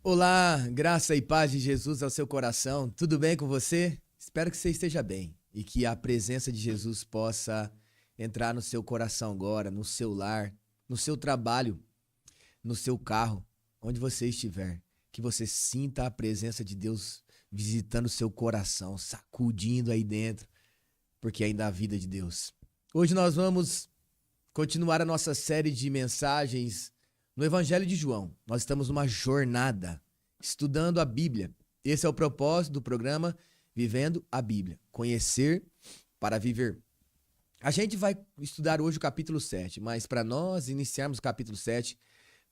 Olá, graça e paz de Jesus ao seu coração. Tudo bem com você? Espero que você esteja bem e que a presença de Jesus possa entrar no seu coração agora, no seu lar, no seu trabalho, no seu carro, onde você estiver. Que você sinta a presença de Deus visitando o seu coração, sacudindo aí dentro, porque ainda há vida de Deus. Hoje nós vamos continuar a nossa série de mensagens no Evangelho de João. Nós estamos numa jornada, estudando a Bíblia. Esse é o propósito do programa Vivendo a Bíblia. Conhecer para viver. A gente vai estudar hoje o capítulo 7, mas para nós iniciarmos o capítulo 7,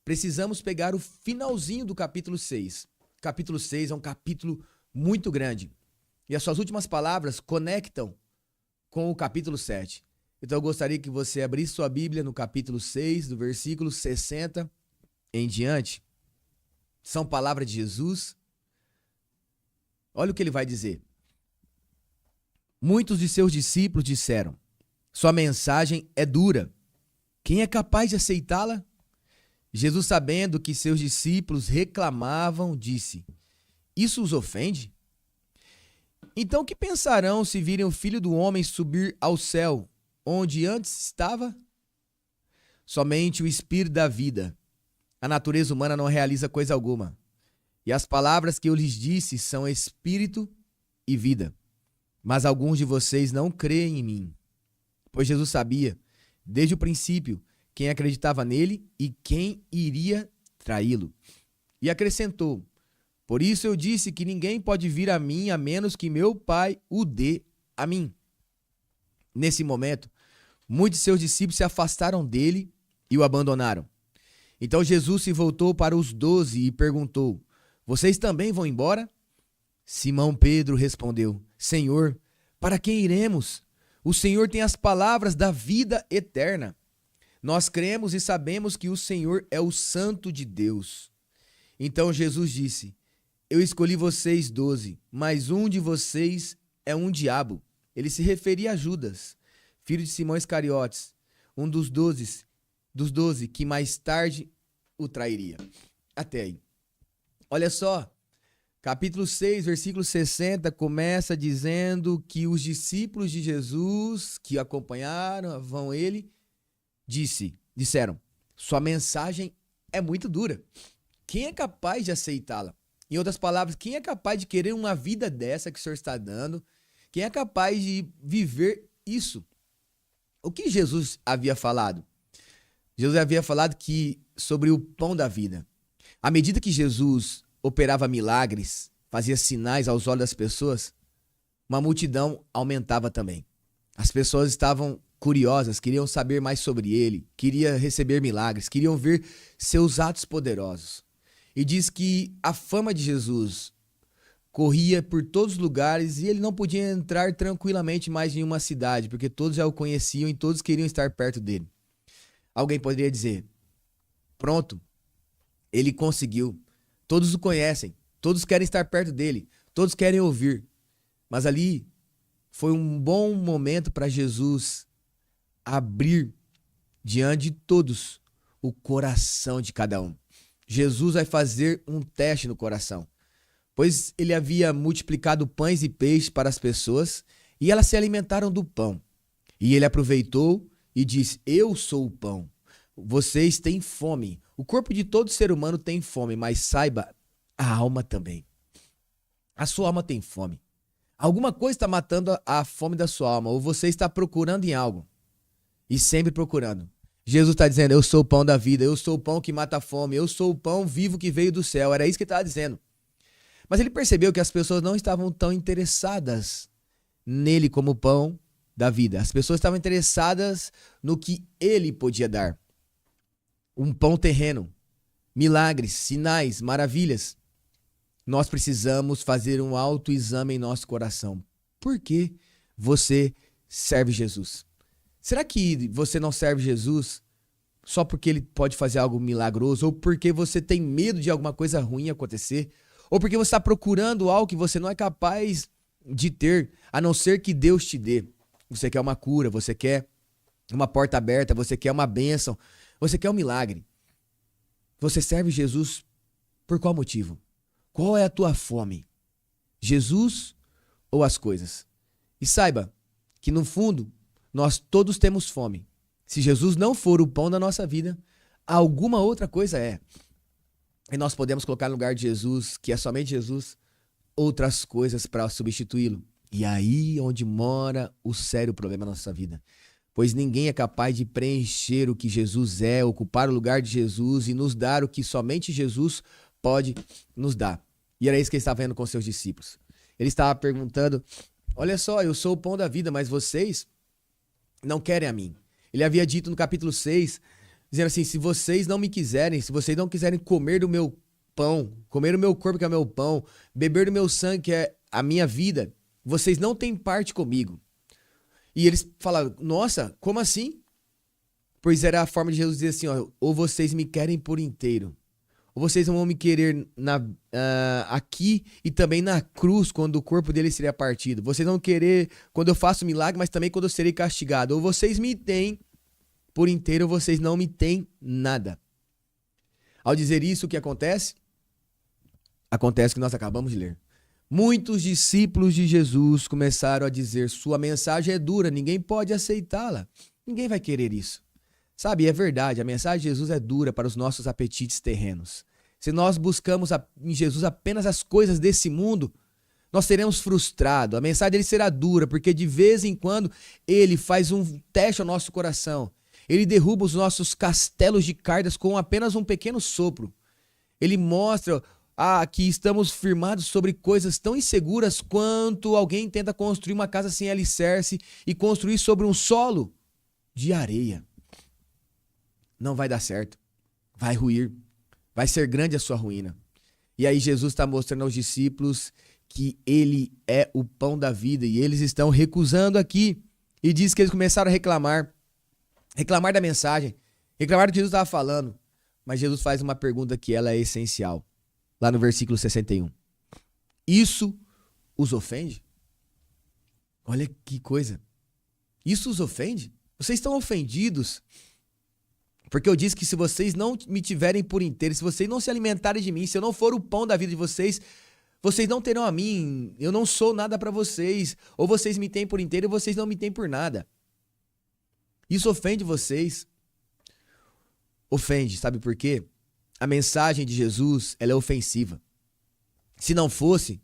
precisamos pegar o finalzinho do capítulo 6. O capítulo 6 é um capítulo muito grande. E as suas últimas palavras conectam com o capítulo 7. Então eu gostaria que você abrisse sua Bíblia no capítulo 6, do versículo 60 em diante. São palavras de Jesus. Olha o que ele vai dizer. Muitos de seus discípulos disseram: sua mensagem é dura. Quem é capaz de aceitá-la? Jesus, sabendo que seus discípulos reclamavam, disse: isso os ofende? Então o que pensarão se virem o Filho do Homem subir ao céu, onde antes estava? Somente o Espírito da vida. A natureza humana não realiza coisa alguma. E as palavras que eu lhes disse são espírito e vida. Mas alguns de vocês não creem em mim. Pois Jesus sabia, desde o princípio, quem acreditava nele e quem iria traí-lo. E acrescentou: por isso eu disse que ninguém pode vir a mim a menos que meu Pai o dê a mim. Nesse momento, muitos de seus discípulos se afastaram dele e o abandonaram. Então Jesus se voltou para os 12 e perguntou: vocês também vão embora? Simão Pedro respondeu: Senhor, para quem iremos? O Senhor tem as palavras da vida eterna. Nós cremos e sabemos que o Senhor é o Santo de Deus. Então Jesus disse: eu escolhi vocês 12, mas um de vocês é um diabo. Ele se referia a Judas, filho de Simão Iscariotes, um dos 12 que mais tarde o trairia. Até aí. Olha só, capítulo 6, versículo 60, começa dizendo que os discípulos de Jesus que acompanharam ele, disseram: sua mensagem é muito dura. Quem é capaz de aceitá-la? Em outras palavras, quem é capaz de querer uma vida dessa que o Senhor está dando? Quem é capaz de viver isso? O que Jesus havia falado? Jesus havia falado sobre o pão da vida. À medida que Jesus operava milagres, fazia sinais aos olhos das pessoas, uma multidão aumentava também. As pessoas estavam curiosas, queriam saber mais sobre ele, queriam receber milagres, queriam ver seus atos poderosos. E diz que a fama de Jesus corria por todos os lugares e ele não podia entrar tranquilamente mais em uma cidade, porque todos já o conheciam e todos queriam estar perto dele. Alguém poderia dizer: pronto, ele conseguiu. Todos o conhecem, todos querem estar perto dele, todos querem ouvir. Mas ali foi um bom momento para Jesus abrir diante de todos o coração de cada um. Jesus vai fazer um teste no coração, pois ele havia multiplicado pães e peixes para as pessoas e elas se alimentaram do pão. E ele aproveitou e disse: eu sou o pão. Vocês têm fome. O corpo de todo ser humano tem fome, mas saiba, a alma também. A sua alma tem fome. Alguma coisa está matando a fome da sua alma, ou você está procurando em algo. E sempre procurando. Jesus está dizendo: eu sou o pão da vida, eu sou o pão que mata a fome, eu sou o pão vivo que veio do céu. Era isso que ele estava dizendo. Mas ele percebeu que as pessoas não estavam tão interessadas nele como pão da vida. As pessoas estavam interessadas no que ele podia dar. Um pão terreno, milagres, sinais, maravilhas. Nós precisamos fazer um autoexame em nosso coração. Por que você serve Jesus? Será que você não serve Jesus só porque ele pode fazer algo milagroso? Ou porque você tem medo de alguma coisa ruim acontecer? Ou porque você está procurando algo que você não é capaz de ter, a não ser que Deus te dê? Você quer uma cura, você quer uma porta aberta, você quer uma bênção, você quer um milagre. Você serve Jesus por qual motivo? Qual é a tua fome? Jesus ou as coisas? E saiba que no fundo nós todos temos fome. Se Jesus não for o pão da nossa vida, alguma outra coisa é. E nós podemos colocar no lugar de Jesus, que é somente Jesus, outras coisas para substituí-lo. E aí onde mora o sério problema da nossa vida. Pois ninguém é capaz de preencher o que Jesus é, ocupar o lugar de Jesus e nos dar o que somente Jesus pode nos dar. E era isso que ele estava vendo com seus discípulos. Ele estava perguntando, olha só, eu sou o pão da vida, mas vocês não querem a mim. Ele havia dito no capítulo 6, dizendo assim, se vocês não me quiserem, se vocês não quiserem comer do meu pão, comer o meu corpo que é o meu pão, beber do meu sangue que é a minha vida, vocês não têm parte comigo. E eles falaram, nossa, como assim? Pois era a forma de Jesus dizer assim, ó, ou vocês me querem por inteiro, ou vocês vão me querer aqui e também na cruz, quando o corpo dele seria partido. Vocês vão querer quando eu faço milagre, mas também quando eu serei castigado. Ou vocês me têm por inteiro, ou vocês não me têm nada. Ao dizer isso, o que acontece? Acontece o que nós acabamos de ler. Muitos discípulos de Jesus começaram a dizer, sua mensagem é dura, ninguém pode aceitá-la. Ninguém vai querer isso. Sabe, é verdade, a mensagem de Jesus é dura para os nossos apetites terrenos. Se nós buscamos em Jesus apenas as coisas desse mundo, nós seremos frustrados. A mensagem dele será dura, porque de vez em quando ele faz um teste ao nosso coração. Ele derruba os nossos castelos de cartas com apenas um pequeno sopro. Ele mostra que estamos firmados sobre coisas tão inseguras quanto alguém tenta construir uma casa sem alicerce e construir sobre um solo de areia. Não vai dar certo, vai ruir, vai ser grande a sua ruína. E aí Jesus está mostrando aos discípulos que ele é o pão da vida e eles estão recusando aqui. E diz que eles começaram a reclamar da mensagem, reclamar do que Jesus estava falando. Mas Jesus faz uma pergunta que ela é essencial. Lá no versículo 61. Isso os ofende? Olha que coisa. Isso os ofende? Vocês estão ofendidos? Porque eu disse que se vocês não me tiverem por inteiro, se vocês não se alimentarem de mim, se eu não for o pão da vida de vocês, vocês não terão a mim. Eu não sou nada para vocês. Ou vocês me têm por inteiro ou vocês não me têm por nada. Isso ofende vocês? Ofende, sabe por quê? A mensagem de Jesus, ela é ofensiva. Se não fosse,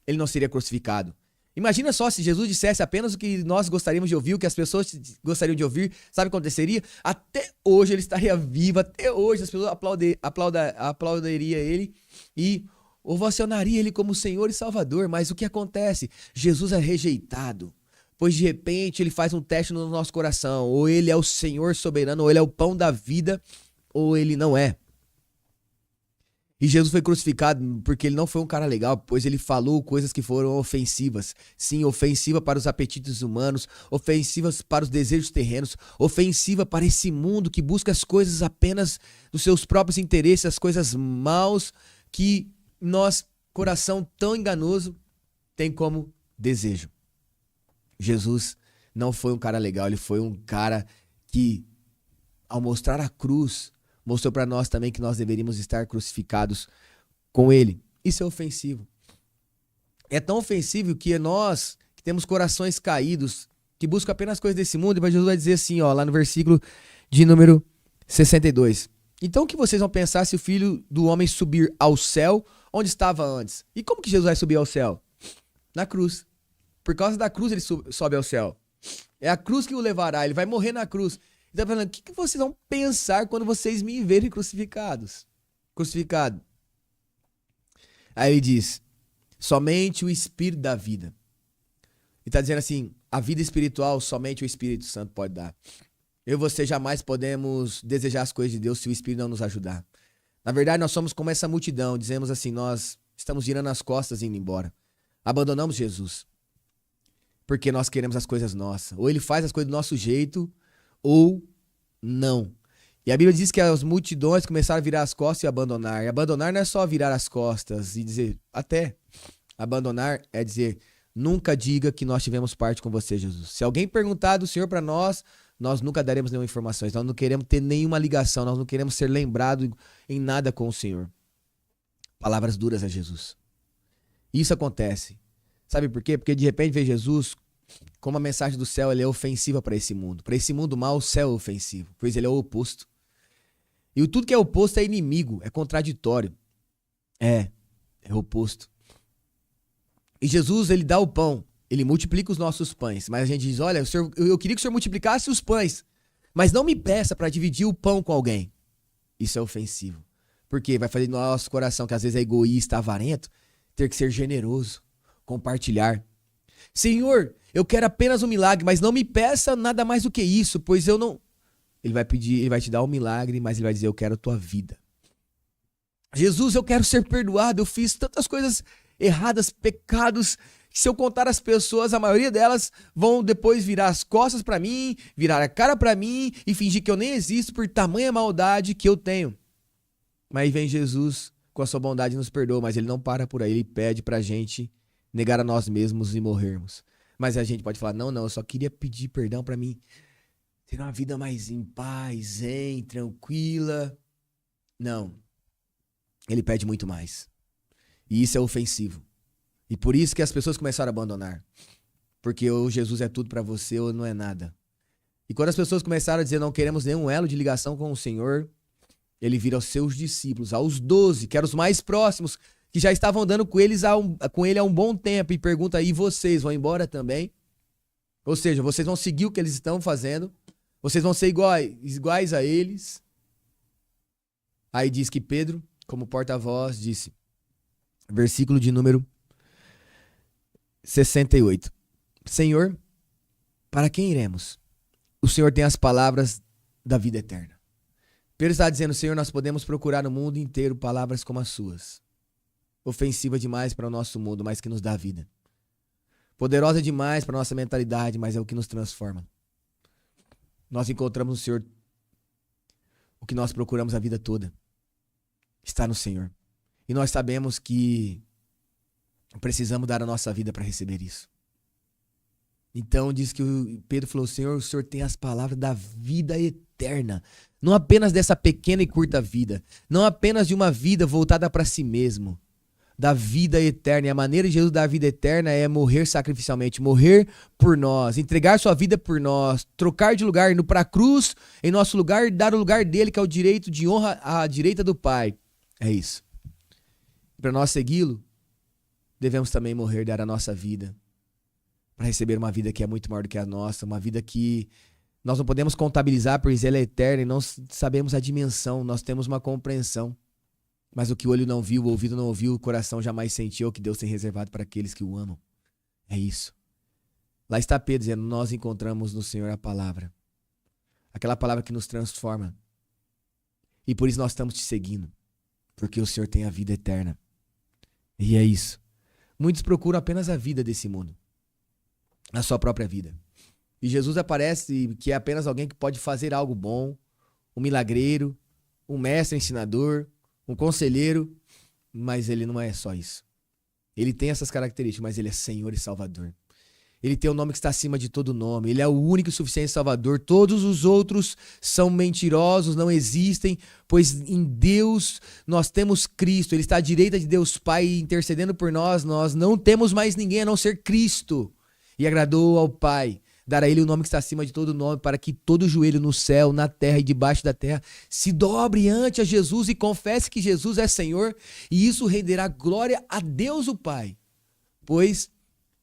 ele não seria crucificado. Imagina só se Jesus dissesse apenas o que nós gostaríamos de ouvir, o que as pessoas gostariam de ouvir, sabe o que aconteceria? Até hoje ele estaria vivo, até hoje as pessoas aplaudiriam ele e ovacionariam ele como Senhor e Salvador. Mas o que acontece? Jesus é rejeitado, pois de repente ele faz um teste no nosso coração. Ou ele é o Senhor soberano, ou ele é o pão da vida, ou ele não é. E Jesus foi crucificado porque ele não foi um cara legal, pois ele falou coisas que foram ofensivas. Sim, ofensiva para os apetites humanos, ofensivas para os desejos terrenos, ofensiva para esse mundo que busca as coisas apenas dos seus próprios interesses, as coisas maus que nosso coração tão enganoso tem como desejo. Jesus não foi um cara legal, ele foi um cara que, ao mostrar a cruz, mostrou para nós também que nós deveríamos estar crucificados com ele. Isso é ofensivo. É tão ofensivo que nós, que temos corações caídos, que buscam apenas coisas desse mundo, mas Jesus vai dizer assim, ó, lá no versículo de número 62. Então o que vocês vão pensar se o Filho do Homem subir ao céu, onde estava antes? E como que Jesus vai subir ao céu? Na cruz. Por causa da cruz ele sobe ao céu. É a cruz que o levará, ele vai morrer na cruz. Então, falando, o que vocês vão pensar quando vocês me verem crucificado? Aí ele diz, somente o Espírito da vida. Ele está dizendo assim, a vida espiritual somente o Espírito Santo pode dar. Eu e você jamais podemos desejar as coisas de Deus se o Espírito não nos ajudar. Na verdade, nós somos como essa multidão, dizemos assim, nós estamos virando as costas e indo embora. Abandonamos Jesus. Porque nós queremos as coisas nossas. Ou ele faz as coisas do nosso jeito, ou não. E a Bíblia diz que as multidões começaram a virar as costas e abandonar. E abandonar não é só virar as costas e dizer, até. Abandonar é dizer, nunca diga que nós tivemos parte com você, Jesus. Se alguém perguntar do Senhor para nós, nós nunca daremos nenhuma informação. Nós não queremos ter nenhuma ligação, nós não queremos ser lembrados em nada com o Senhor. palavras duras a Jesus. Isso acontece. Sabe por quê? Porque de repente vê Jesus como a mensagem do céu ele é ofensiva para esse mundo. Para esse mundo mal, o céu é ofensivo, pois ele é o oposto. E tudo que é oposto é inimigo, é contraditório. É o oposto. E Jesus, ele dá o pão, ele multiplica os nossos pães. Mas a gente diz, olha, eu queria que o Senhor multiplicasse os pães, mas não me peça para dividir o pão com alguém. Isso é ofensivo. Porque vai fazer no nosso coração, que às vezes é egoísta, avarento, ter que ser generoso, compartilhar. Senhor, eu quero apenas um milagre, mas não me peça nada mais do que isso, pois eu não... Ele vai pedir, ele vai te dar um milagre, mas ele vai dizer, eu quero a tua vida. Jesus, eu quero ser perdoado, eu fiz tantas coisas erradas, pecados, que se eu contar às pessoas, a maioria delas vão depois virar as costas para mim, virar a cara para mim e fingir que eu nem existo por tamanha maldade que eu tenho. Mas aí vem Jesus, com a sua bondade nos perdoa, mas ele não para por aí, ele pede pra gente negar a nós mesmos e morrermos. Mas a gente pode falar, não, eu só queria pedir perdão pra mim ter uma vida mais em paz, zen, tranquila. Não. Ele pede muito mais. E isso é ofensivo. E por isso que as pessoas começaram a abandonar. Porque ou Jesus é tudo pra você ou não é nada. E quando as pessoas começaram a dizer não queremos nenhum elo de ligação com o Senhor, ele vira aos seus discípulos, aos 12, que eram os mais próximos, que já estavam andando com ele há um bom tempo, e pergunta aí, vocês vão embora também? Ou seja, vocês vão seguir o que eles estão fazendo? Vocês vão ser iguais a eles? Aí diz que Pedro, como porta-voz, disse, versículo de número 68. Senhor, para quem iremos? O Senhor tem as palavras da vida eterna. Pedro está dizendo, Senhor, nós podemos procurar no mundo inteiro palavras como as suas. Ofensiva demais para o nosso mundo, mas que nos dá vida. Poderosa demais para a nossa mentalidade, mas é o que nos transforma. Nós encontramos no Senhor o que nós procuramos a vida toda. Está no Senhor. E nós sabemos que precisamos dar a nossa vida para receber isso. Então diz que Pedro falou, Senhor, o Senhor tem as palavras da vida eterna. Não apenas dessa pequena e curta vida. Não apenas de uma vida voltada para si mesmo. Da vida eterna. E a maneira de Jesus dar a vida eterna é morrer sacrificialmente. Morrer por nós. Entregar sua vida por nós. Trocar de lugar, indo para a cruz em nosso lugar. Dar o lugar dele, que é o direito de honra à direita do Pai. É isso. Para nós segui-lo, devemos também morrer, dar a nossa vida. Para receber uma vida que é muito maior do que a nossa. Uma vida que nós não podemos contabilizar, pois ela é eterna e não sabemos a dimensão, nós temos uma compreensão. Mas o que o olho não viu, o ouvido não ouviu, o coração jamais sentiu, o que Deus tem reservado para aqueles que o amam. É isso. Lá está Pedro dizendo, nós encontramos no Senhor a palavra. Aquela palavra que nos transforma. E por isso nós estamos te seguindo. Porque o Senhor tem a vida eterna. E é isso. Muitos procuram apenas a vida desse mundo. A sua própria vida. E Jesus aparece que é apenas alguém que pode fazer algo bom, um milagreiro, um mestre ensinador, um conselheiro, mas ele não é só isso. Ele tem essas características, mas ele é Senhor e Salvador. Ele tem o nome que está acima de todo nome. Ele é o único e suficiente Salvador. Todos os outros são mentirosos, não existem, pois em Deus nós temos Cristo. Ele está à direita de Deus Pai intercedendo por nós. Nós não temos mais ninguém a não ser Cristo. E agradou ao Pai dar a ele o nome que está acima de todo nome, para que todo joelho no céu, na terra e debaixo da terra se dobre ante a Jesus e confesse que Jesus é Senhor, e isso renderá glória a Deus o Pai, pois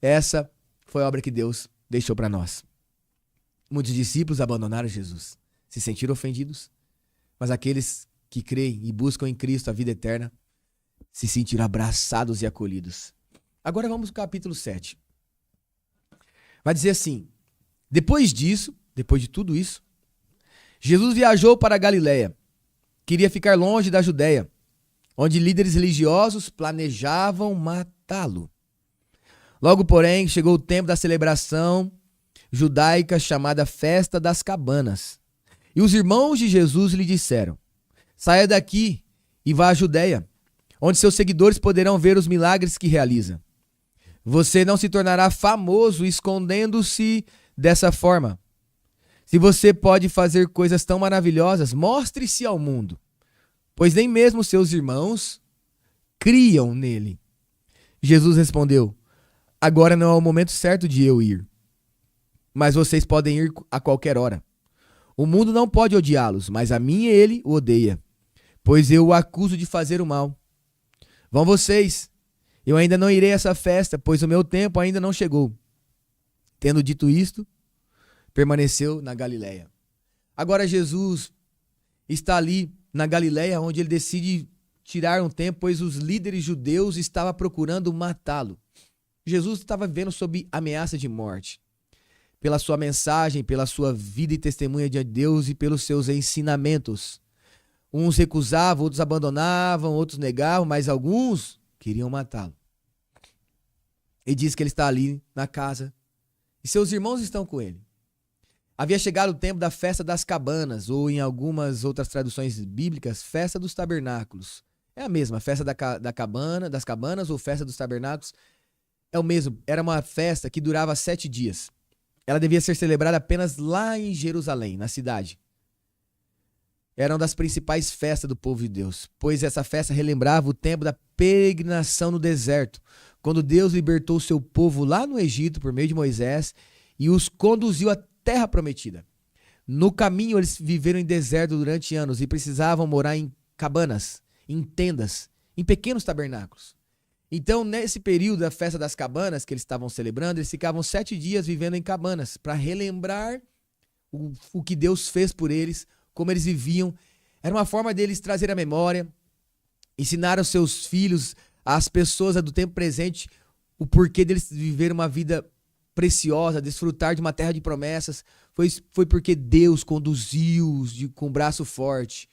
essa foi a obra que Deus deixou para nós. Muitos discípulos abandonaram Jesus, se sentiram ofendidos, mas aqueles que creem e buscam em Cristo a vida eterna se sentiram abraçados e acolhidos. Agora vamos ao capítulo 7. Vai dizer assim, depois disso, depois de tudo isso, Jesus viajou para a Galileia. Queria ficar longe da Judéia, onde líderes religiosos planejavam matá-lo. Logo, porém, chegou o tempo da celebração judaica chamada Festa das Cabanas. E os irmãos de Jesus lhe disseram, saia daqui e vá à Judéia, onde seus seguidores poderão ver os milagres que realiza. Você não se tornará famoso escondendo-se dessa forma. Se você pode fazer coisas tão maravilhosas, mostre-se ao mundo, pois nem mesmo seus irmãos criam nele. Jesus respondeu: agora não é o momento certo de eu ir, mas vocês podem ir a qualquer hora. O mundo não pode odiá-los, mas a mim ele o odeia, pois eu o acuso de fazer o mal. Vão vocês, eu ainda não irei a essa festa, pois o meu tempo ainda não chegou. Tendo dito isto, permaneceu na Galileia. Agora Jesus está ali na Galileia, onde ele decide tirar um tempo, pois os líderes judeus estavam procurando matá-lo. Jesus estava vivendo sob ameaça de morte. Pela sua mensagem, pela sua vida e testemunha de Deus e pelos seus ensinamentos. Uns recusavam, outros abandonavam, outros negavam, mas alguns queriam matá-lo. Ele diz que ele está ali na casa e seus irmãos estão com ele. Havia chegado o tempo da festa das cabanas, ou em algumas outras traduções bíblicas, festa dos tabernáculos. É a mesma, festa das cabanas ou festa dos tabernáculos. É o mesmo, era uma festa que durava 7 dias. Ela devia ser celebrada apenas lá em Jerusalém, na cidade. Era uma das principais festas do povo de Deus, pois essa festa relembrava o tempo da peregrinação no deserto, quando Deus libertou o seu povo lá no Egito por meio de Moisés e os conduziu à terra prometida. No caminho eles viveram em deserto durante anos e precisavam morar em cabanas, em tendas, em pequenos tabernáculos. Então, nesse período da festa das cabanas que eles estavam celebrando, eles ficavam 7 dias vivendo em cabanas para relembrar o que Deus fez por eles, como eles viviam. Era uma forma deles trazer a memória, ensinar aos seus filhos, às pessoas do tempo presente, o porquê deles viver uma vida preciosa, desfrutar de uma terra de promessas. Foi porque Deus conduziu-os com um braço forte.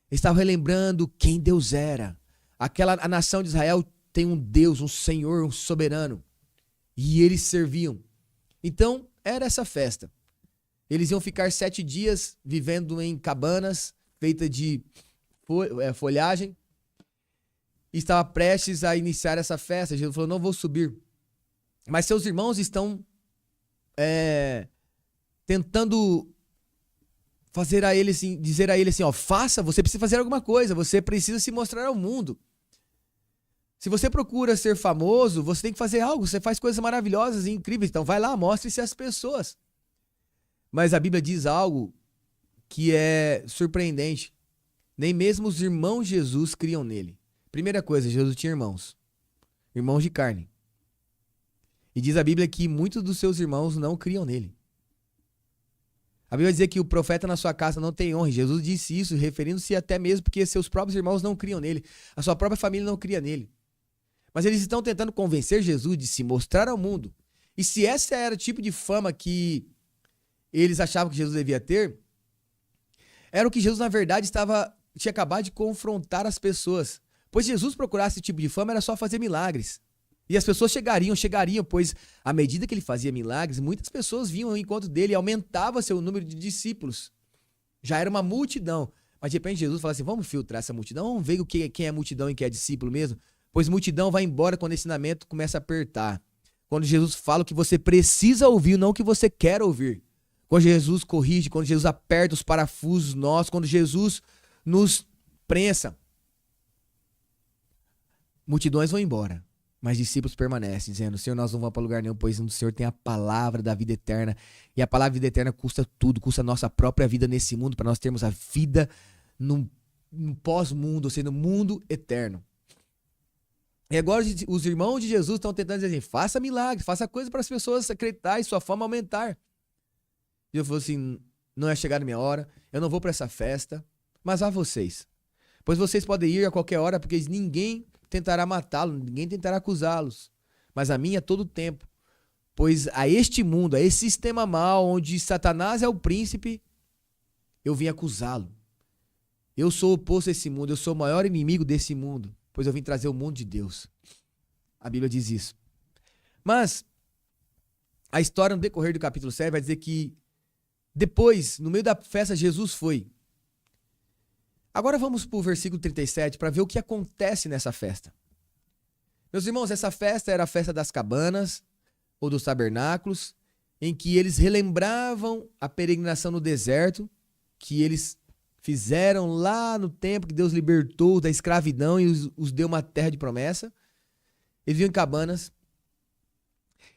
Eles estavam relembrando quem Deus era. A nação de Israel tem um Deus, um Senhor, um soberano. E eles serviam. Então, era essa festa. Eles iam ficar 7 dias vivendo em cabanas feitas de folhagem. E estava prestes a iniciar essa festa. Jesus falou: não vou subir. Mas seus irmãos estão tentando dizer a ele assim, ó, você precisa fazer alguma coisa, você precisa se mostrar ao mundo. Se você procura ser famoso, você tem que fazer algo, você faz coisas maravilhosas e incríveis, então vai lá, mostre-se às pessoas. Mas a Bíblia diz algo que é surpreendente. Nem mesmo os irmãos de Jesus criam nele. Primeira coisa, Jesus tinha irmãos de carne. E diz a Bíblia que muitos dos seus irmãos não criam nele. A Bíblia diz que o profeta na sua casa não tem honra. Jesus disse isso, referindo-se até mesmo porque seus próprios irmãos não criam nele. A sua própria família não cria nele. Mas eles estão tentando convencer Jesus de se mostrar ao mundo. E se esse era o tipo de fama que eles achavam que Jesus devia ter, era o que Jesus, na verdade, tinha acabado de confrontar as pessoas. Pois se Jesus procurasse esse tipo de fama, era só fazer milagres. E as pessoas chegariam, pois à medida que ele fazia milagres, muitas pessoas vinham ao encontro dele e aumentava seu número de discípulos. Já era uma multidão. Mas de repente Jesus fala assim, vamos filtrar essa multidão, vamos ver quem é multidão e quem é discípulo mesmo. Pois multidão vai embora quando o ensinamento começa a apertar. Quando Jesus fala o que você precisa ouvir, não o que você quer ouvir. Quando Jesus corrige, quando Jesus aperta os parafusos nossos, quando Jesus nos prensa. Multidões vão embora, mas discípulos permanecem, dizendo, Senhor, nós não vamos para lugar nenhum, pois no Senhor tem a palavra da vida eterna. E a palavra da vida eterna custa tudo, custa a nossa própria vida nesse mundo, para nós termos a vida no pós-mundo, ou seja, no mundo eterno. E agora os irmãos de Jesus estão tentando dizer assim, faça milagres, faça coisa para as pessoas acreditarem e sua fama aumentar. E eu falei assim, não é chegada a minha hora, eu não vou para essa festa, mas vá vocês. Pois vocês podem ir a qualquer hora, porque ninguém tentará matá-lo, ninguém tentará acusá-los. Mas a mim é todo o tempo. Pois a este mundo, a esse sistema mau, onde Satanás é o príncipe, eu vim acusá-lo. Eu sou oposto a esse mundo, eu sou o maior inimigo desse mundo. Pois eu vim trazer o mundo de Deus. A Bíblia diz isso. Mas a história no decorrer do capítulo 7 vai dizer que depois, no meio da festa, Jesus foi. Agora vamos para o versículo 37 para ver o que acontece nessa festa. Meus irmãos, essa festa era a festa das cabanas ou dos tabernáculos, em que eles relembravam a peregrinação no deserto que eles fizeram lá no tempo que Deus libertou da escravidão e os deu uma terra de promessa. Eles viviam em cabanas.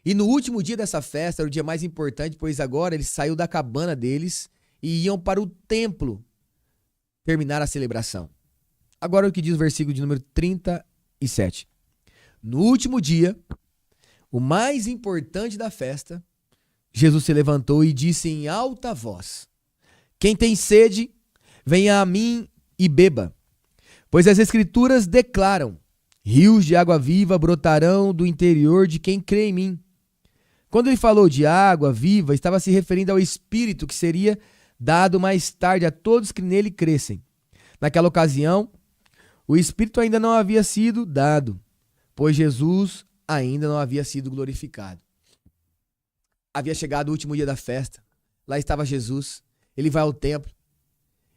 E no último dia dessa festa, era o dia mais importante, pois agora eles saíram da cabana deles e iam para o templo terminar a celebração. Agora o que diz o versículo de número 37. No último dia, o mais importante da festa, Jesus se levantou e disse em alta voz: quem tem sede, venha a mim e beba. Pois as Escrituras declaram: rios de água viva brotarão do interior de quem crê em mim. Quando ele falou de água viva, estava se referindo ao Espírito que seria dado mais tarde a todos que nele crescem. Naquela ocasião, o Espírito ainda não havia sido dado, pois Jesus ainda não havia sido glorificado. Havia chegado o último dia da festa. Lá estava Jesus. Ele vai ao templo.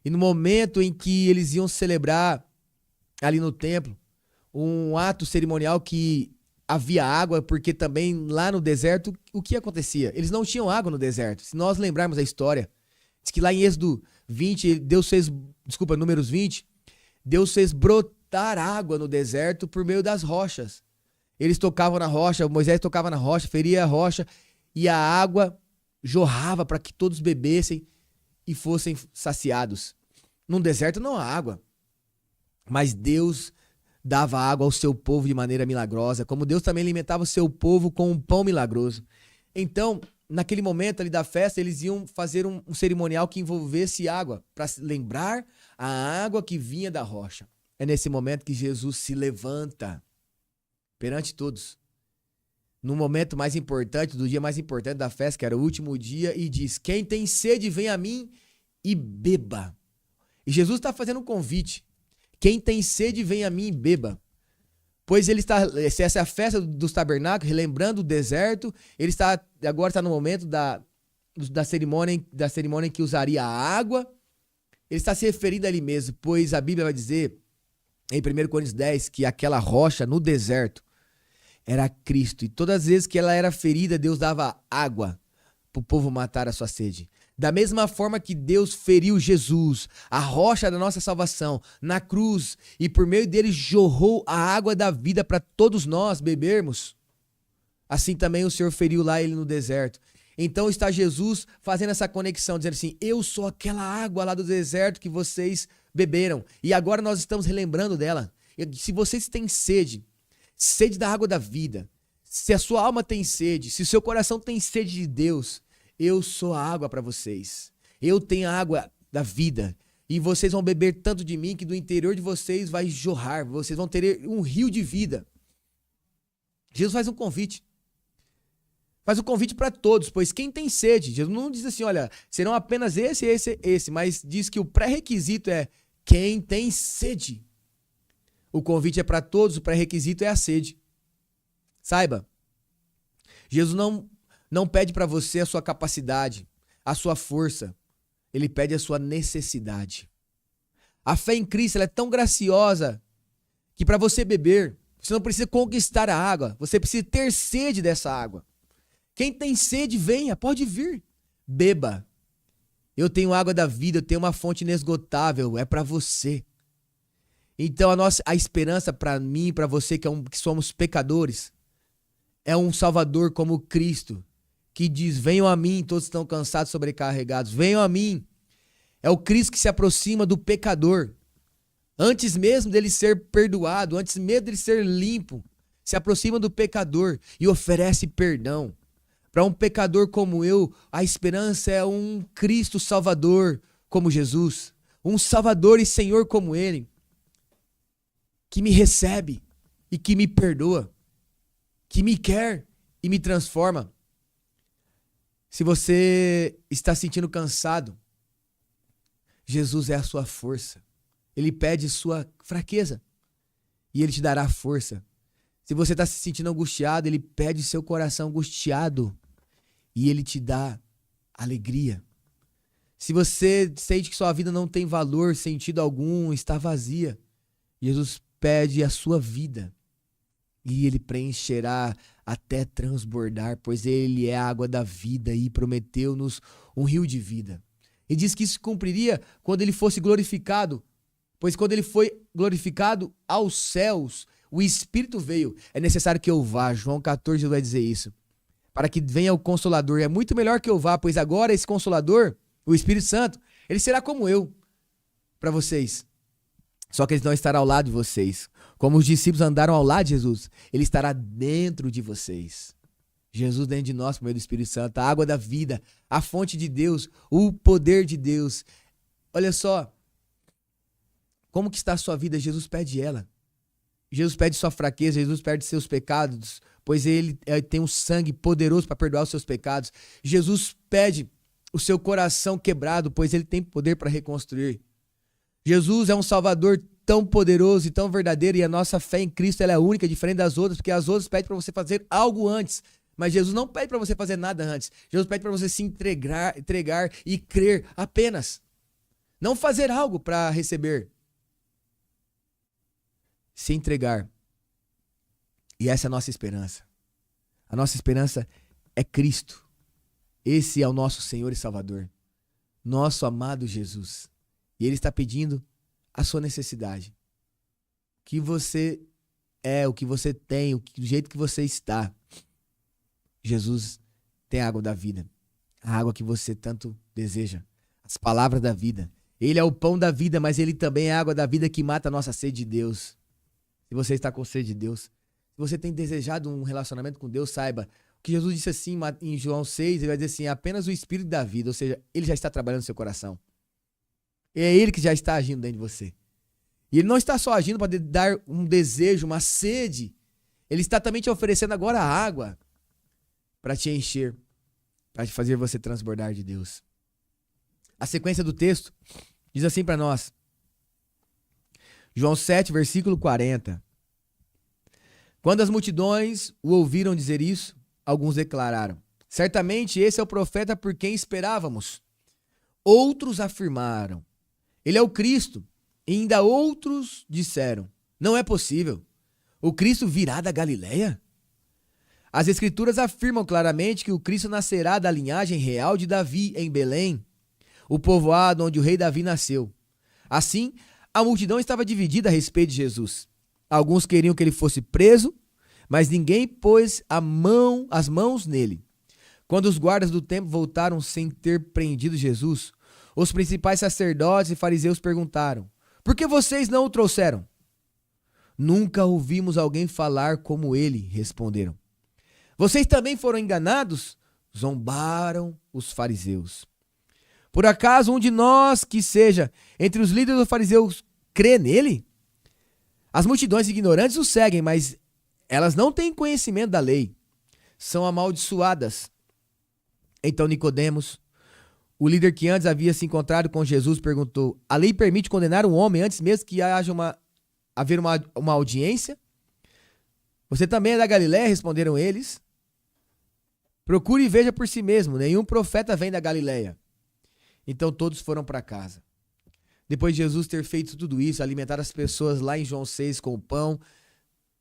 E no momento em que eles iam celebrar ali no templo, um ato cerimonial que havia água, porque também lá no deserto, o que acontecia? Eles não tinham água no deserto. Se nós lembrarmos a história, diz que lá em Êxodo 20, Números 20, Deus fez brotar água no deserto por meio das rochas. Eles tocavam na rocha, Moisés tocava na rocha, feria a rocha, e a água jorrava para que todos bebessem e fossem saciados. Num deserto não há água, mas Deus dava água ao seu povo de maneira milagrosa, como Deus também alimentava o seu povo com um pão milagroso. Então, naquele momento ali da festa, eles iam fazer um cerimonial que envolvesse água, para lembrar a água que vinha da rocha. É nesse momento que Jesus se levanta perante todos, no momento mais importante, do dia mais importante da festa, que era o último dia, e diz: quem tem sede, vem a mim e beba. E Jesus está fazendo um convite. Quem tem sede, vem a mim e beba. Pois essa é a festa dos tabernáculos, relembrando o deserto. Ele agora está no momento da cerimônia em que usaria a água. Ele está se referindo a ele mesmo, pois a Bíblia vai dizer, em 1 Coríntios 10, que aquela rocha no deserto era Cristo. E todas as vezes que ela era ferida, Deus dava água para o povo matar a sua sede. Da mesma forma que Deus feriu Jesus, a rocha da nossa salvação, na cruz, e por meio dele jorrou a água da vida para todos nós bebermos, assim também o Senhor feriu lá ele no deserto. Então está Jesus fazendo essa conexão, dizendo assim: eu sou aquela água lá do deserto que vocês beberam, e agora nós estamos relembrando dela. Se vocês têm sede da água da vida, se a sua alma tem sede, se o seu coração tem sede de Deus, eu sou a água para vocês. Eu tenho a água da vida. E vocês vão beber tanto de mim que do interior de vocês vai jorrar. Vocês vão ter um rio de vida. Jesus faz um convite. Faz um convite para todos, pois quem tem sede, Jesus não diz assim, olha, serão apenas esse, mas diz que o pré-requisito é quem tem sede. O convite é para todos, o pré-requisito é a sede. Saiba, Jesus não pede para você a sua capacidade, a sua força. Ele pede a sua necessidade. A fé em Cristo ela é tão graciosa que para você beber, você não precisa conquistar a água. Você precisa ter sede dessa água. Quem tem sede, venha, pode vir. Beba. Eu tenho água da vida, eu tenho uma fonte inesgotável. É para você. Então a esperança para mim e para você que somos pecadores é um Salvador como Cristo, que diz: venham a mim, todos estão cansados, sobrecarregados, venham a mim. É o Cristo que se aproxima do pecador. Antes mesmo dele ser perdoado, antes mesmo dele ser limpo, se aproxima do pecador e oferece perdão. Para um pecador como eu, a esperança é um Cristo Salvador como Jesus, um Salvador e Senhor como Ele, que me recebe e que me perdoa, que me quer e me transforma. Se você está se sentindo cansado, Jesus é a sua força. Ele pede sua fraqueza e Ele te dará força. Se você está se sentindo angustiado, Ele pede seu coração angustiado e Ele te dá alegria. Se você sente que sua vida não tem valor, sentido algum, está vazia, Jesus pede a sua vida e Ele preencherá até transbordar, pois Ele é a água da vida e prometeu-nos um rio de vida. E diz que isso se cumpriria quando ele fosse glorificado. Pois quando ele foi glorificado aos céus, o Espírito veio. É necessário que eu vá. João 14 vai dizer isso. Para que venha o Consolador. É muito melhor que eu vá, pois agora esse Consolador, o Espírito Santo, ele será como eu para vocês. Só que ele não estará ao lado de vocês. Como os discípulos andaram ao lado de Jesus, ele estará dentro de vocês. Jesus dentro de nós, por meio do Espírito Santo, a água da vida, a fonte de Deus, o poder de Deus. Olha só, como que está a sua vida? Jesus pede ela. Jesus pede sua fraqueza, Jesus pede seus pecados, pois ele tem um sangue poderoso para perdoar os seus pecados. Jesus pede o seu coração quebrado, pois ele tem poder para reconstruir. Jesus é um Salvador tão poderoso e tão verdadeiro, e a nossa fé em Cristo ela é única, diferente das outras, porque as outras pedem para você fazer algo antes, mas Jesus não pede para você fazer nada antes. Jesus pede para você se entregar e crer apenas. Não fazer algo para receber. Se entregar. E essa é a nossa esperança. A nossa esperança é Cristo. Esse é o nosso Senhor e Salvador. Nosso amado Jesus. E Ele está pedindo a sua necessidade. O que você é, o que você tem, do jeito que você está. Jesus tem a água da vida. A água que você tanto deseja. As palavras da vida. Ele é o pão da vida, mas Ele também é a água da vida que mata a nossa sede de Deus. Se você está com sede de Deus, se você tem desejado um relacionamento com Deus, saiba que Jesus disse assim em João 6, ele vai dizer assim, apenas o Espírito da vida, ou seja, Ele já está trabalhando no seu coração. É Ele que já está agindo dentro de você. E Ele não está só agindo para dar um desejo, uma sede, Ele está também te oferecendo agora a água para te encher, para te fazer você transbordar de Deus. A sequência do texto diz assim para nós, João 7, versículo 40. Quando as multidões o ouviram dizer isso, alguns declararam, certamente esse é o profeta por quem esperávamos. Outros afirmaram, ele é o Cristo. E ainda outros disseram, não é possível. O Cristo virá da Galileia? As Escrituras afirmam claramente que o Cristo nascerá da linhagem real de Davi em Belém, o povoado onde o rei Davi nasceu. Assim, a multidão estava dividida a respeito de Jesus. Alguns queriam que ele fosse preso, mas ninguém pôs as mãos nele. Quando os guardas do templo voltaram sem ter prendido Jesus, os principais sacerdotes e fariseus perguntaram, por que vocês não o trouxeram? Nunca ouvimos alguém falar como ele, responderam. Vocês também foram enganados? Zombaram os fariseus. Por acaso um de nós que seja entre os líderes dos fariseus crê nele? As multidões ignorantes o seguem, mas elas não têm conhecimento da lei. São amaldiçoadas. Então Nicodemos, o líder que antes havia se encontrado com Jesus, perguntou, a lei permite condenar um homem antes mesmo que haver uma audiência? Você também é da Galileia? Responderam eles. Procure e veja por si mesmo, nenhum profeta vem da Galileia. Então todos foram para casa. Depois de Jesus ter feito tudo isso, alimentar as pessoas lá em João 6 com o pão,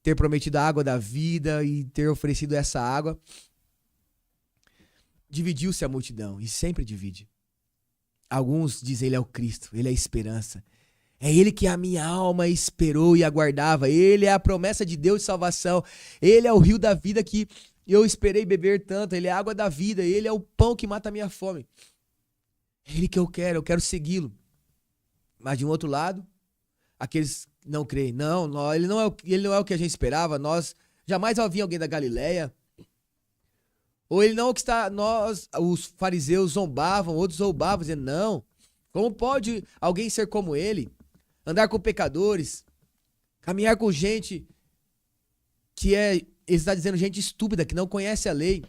ter prometido a água da vida e ter oferecido essa água, dividiu-se a multidão e sempre divide. Alguns dizem ele é o Cristo, ele é a esperança. É ele que a minha alma esperou e aguardava. Ele é a promessa de Deus de salvação. Ele é o rio da vida que eu esperei beber tanto. Ele é a água da vida. Ele é o pão que mata a minha fome. É ele que eu quero segui-lo. Mas de um outro lado, aqueles não creem. Não, ele não é o que a gente esperava. Nós jamais ouvimos alguém da Galileia. Ou ele não é o que está, os fariseus zombavam, outros zombavam, dizendo, não, como pode alguém ser como ele? Andar com pecadores, caminhar com gente ele está dizendo gente estúpida, que não conhece a lei.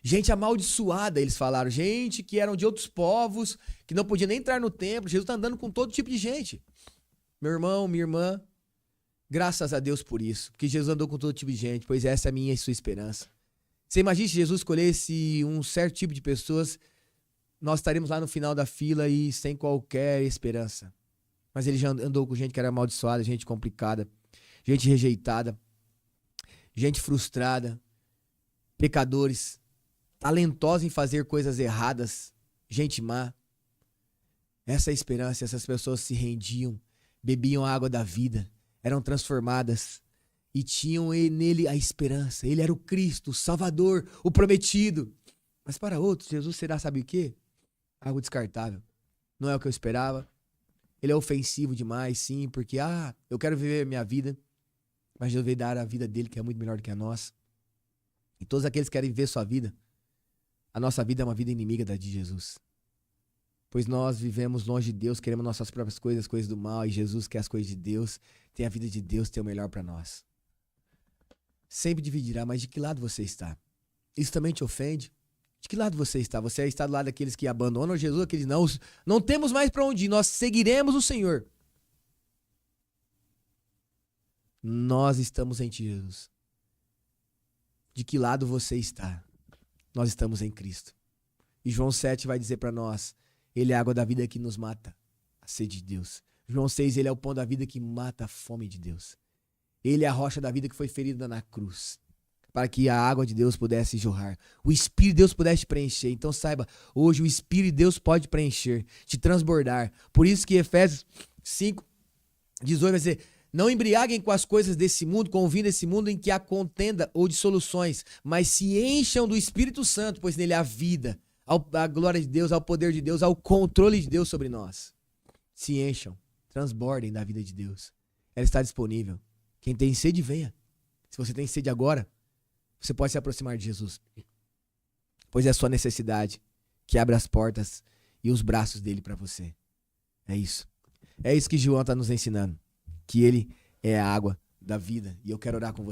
Gente amaldiçoada, eles falaram. Gente que eram de outros povos, que não podia nem entrar no templo. Jesus está andando com todo tipo de gente. Meu irmão, minha irmã, graças a Deus por isso. Porque Jesus andou com todo tipo de gente, pois essa é a minha e sua esperança. Você imagina se Jesus escolhesse um certo tipo de pessoas, nós estaremos lá no final da fila e sem qualquer esperança. Mas ele já andou com gente que era amaldiçoada, gente complicada, gente rejeitada, gente frustrada, pecadores, talentosos em fazer coisas erradas, gente má. Essa é a esperança, essas pessoas se rendiam, bebiam a água da vida, eram transformadas e tinham nele a esperança. Ele era o Cristo, o Salvador, o prometido. Mas para outros, Jesus será, sabe o quê? Algo descartável. Não é o que eu esperava. Ele é ofensivo demais, sim, porque, eu quero viver a minha vida, mas Jesus veio dar a vida dele, que é muito melhor do que a nossa. E todos aqueles que querem viver sua vida, a nossa vida é uma vida inimiga da de Jesus. Pois nós vivemos longe de Deus, queremos nossas próprias coisas, coisas do mal, e Jesus quer as coisas de Deus, tem a vida de Deus, tem o melhor para nós. Sempre dividirá, mas de que lado você está? Isso também te ofende? De que lado você está? Você está do lado daqueles que abandonam Jesus, aqueles não temos mais para onde ir, nós seguiremos o Senhor. Nós estamos em ti, Jesus. De que lado você está? Nós estamos em Cristo. E João 7 vai dizer para nós, ele é a água da vida que nos mata a sede de Deus. João 6, ele é o pão da vida que mata a fome de Deus. Ele é a rocha da vida que foi ferida na cruz, para que a água de Deus pudesse jorrar. O Espírito de Deus pudesse preencher. Então saiba, hoje o Espírito de Deus pode preencher, te transbordar. Por isso que Efésios 5, 18 vai dizer, não embriaguem com as coisas desse mundo, com o vinho desse mundo em que há contenda ou dissoluções, mas se encham do Espírito Santo, pois nele há vida, a glória de Deus, ao poder de Deus, ao controle de Deus sobre nós. Se encham, transbordem da vida de Deus. Ela está disponível. Quem tem sede, venha. Se você tem sede agora, você pode se aproximar de Jesus. Pois é a sua necessidade que abre as portas e os braços dele para você. É isso. É isso que João está nos ensinando. Que ele é a água da vida. E eu quero orar com você.